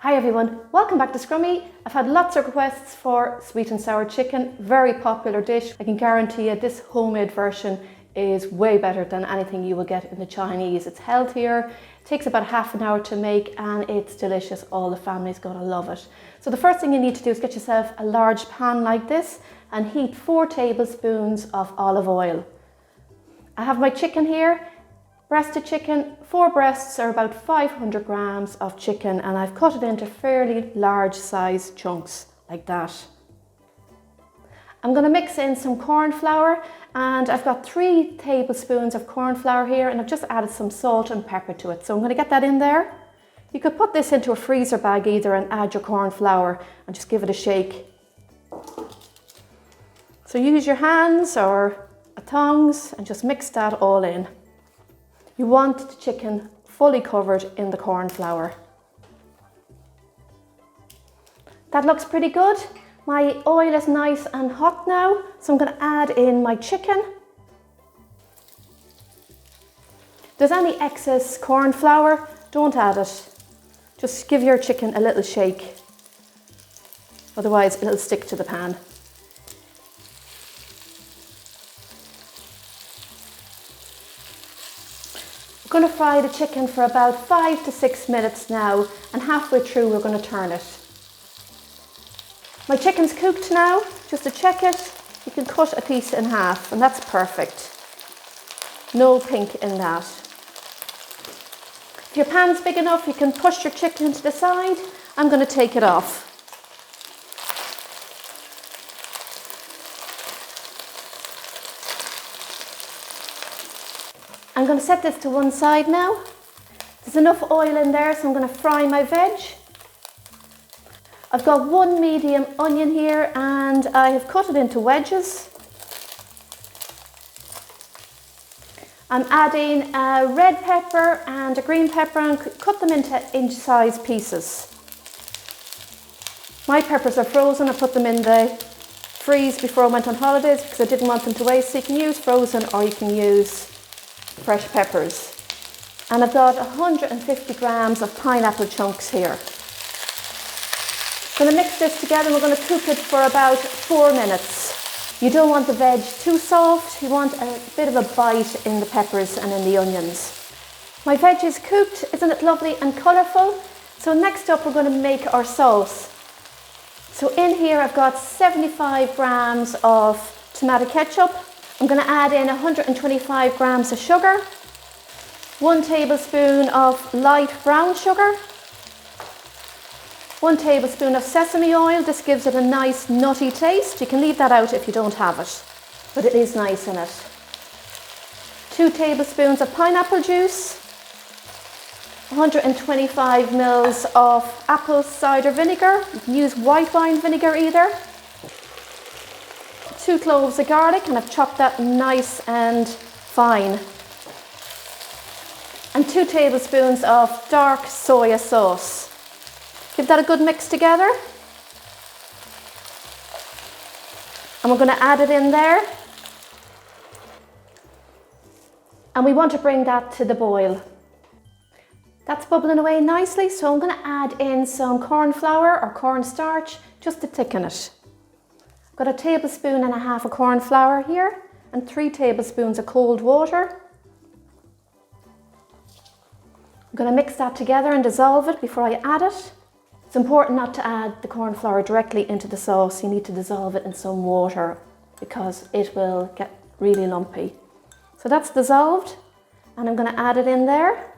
Hi everyone, welcome back to Scrummy. I've had lots of requests for sweet and sour chicken, very popular dish. I can guarantee you this homemade version is way better than anything you will get in the Chinese. It's healthier, takes about half an hour to make, and it's delicious. All the family's gonna love it. So the first thing you need to do is get yourself a large pan like this and heat 4 tablespoons of olive oil. I have my chicken here. Breasted chicken, 4 breasts are about 500 grams of chicken, and I've cut it into fairly large size chunks like that. I'm going to mix in some corn flour, and I've got 3 tablespoons of corn flour here, and I've just added some salt and pepper to it. So I'm going to get that in there. You could put this into a freezer bag either and add your corn flour and just give it a shake. So use your hands or tongs and just mix that all in. You want the chicken fully covered in the corn flour. That looks pretty good. My oil is nice and hot now, so I'm going to add in my chicken. If there's any excess corn flour, don't add it. Just give your chicken a little shake, otherwise it'll stick to the pan. We're going to fry the chicken for about 5 to 6 minutes now, and halfway through we're going to turn it. My chicken's cooked now. Just to check it, you can cut a piece in half, and that's perfect. No pink in that. If your pan's big enough, you can push your chicken to the side. I'm going to take it off. I'm going to set this to one side now. There's enough oil in there, so I'm going to fry my veg. I've got 1 medium onion here, and I have cut it into wedges. I'm adding a red pepper and a green pepper and cut them into inch-sized pieces. My peppers are frozen. I put them in the freeze before I went on holidays because I didn't want them to waste. So you can use frozen or you can use fresh peppers. And I've got 150 grams of pineapple chunks here. I'm going to mix this together and we're going to cook it for about 4 minutes. You don't want the veg too soft, you want a bit of a bite in the peppers and in the onions. My veg is cooked, isn't it lovely and colourful? So next up we're going to make our sauce. So in here I've got 75 grams of tomato ketchup. I'm going to add in 125 grams of sugar, 1 tablespoon of light brown sugar, 1 tablespoon of sesame oil. This gives it a nice nutty taste. You can leave that out if you don't have it, but it is nice in it. 2 tablespoons of pineapple juice, 125 ml of apple cider vinegar. You can use white wine vinegar either. 2 cloves of garlic, and I've chopped that nice and fine. And 2 tablespoons of dark soya sauce. Give that a good mix together. And we're going to add it in there. And we want to bring that to the boil. That's bubbling away nicely, so I'm going to add in some corn flour or cornstarch just to thicken it. I've got 1.5 tablespoons of corn flour here and 3 tablespoons of cold water. I'm going to mix that together and dissolve it before I add it. It's important not to add the corn flour directly into the sauce. You need to dissolve it in some water because it will get really lumpy. So that's dissolved, and I'm going to add it in there.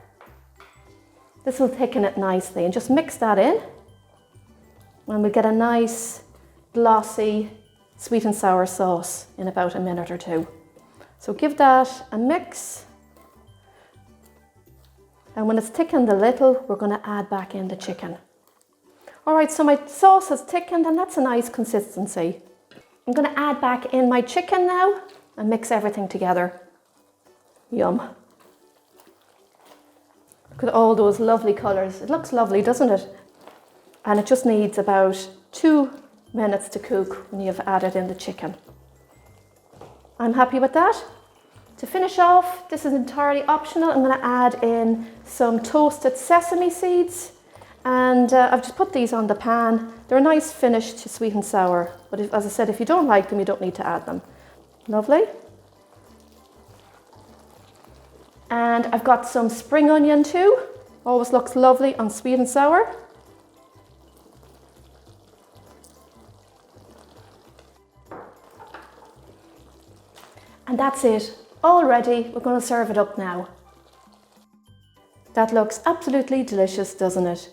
This will thicken it nicely, and just mix that in and we'll get a nice glossy sweet and sour sauce in about a minute or 2. So give that a mix, and when it's thickened a little, we're going to add back in the chicken. Alright, so my sauce has thickened and that's a nice consistency. I'm going to add back in my chicken now and mix everything together. Yum. Look at all those lovely colours. It looks lovely, doesn't it? And it just needs about 2 minutes to cook when you've added in the chicken. I'm happy with that. To finish off, this is entirely optional. I'm going to add in some toasted sesame seeds And I've just put these on the pan. They're a nice finish to sweet and sour, but as I said, if you don't like them, you don't need to add them. Lovely. And I've got some spring onion too. Always looks lovely on sweet and sour. And that's it, all ready. We're going to serve it up now. That looks absolutely delicious, doesn't it?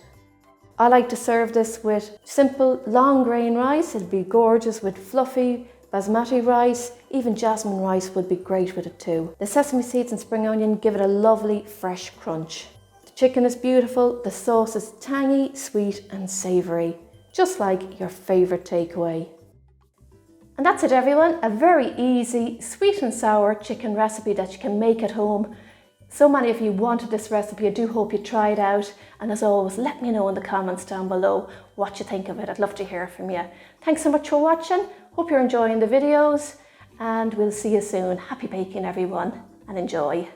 I like to serve this with simple long grain rice. It'd be gorgeous with fluffy basmati rice. Even jasmine rice would be great with it too. The sesame seeds and spring onion give it a lovely fresh crunch. The chicken is beautiful. The sauce is tangy, sweet and savoury, just like your favourite takeaway. And that's it everyone, a very easy sweet and sour chicken recipe that you can make at home. So many of you wanted this recipe. I do hope you try it out, and as always, let me know in the comments down below what you think of it. I'd love to hear from you. Thanks so much for watching. Hope you're enjoying the videos, and we'll see you soon. Happy baking everyone, and enjoy.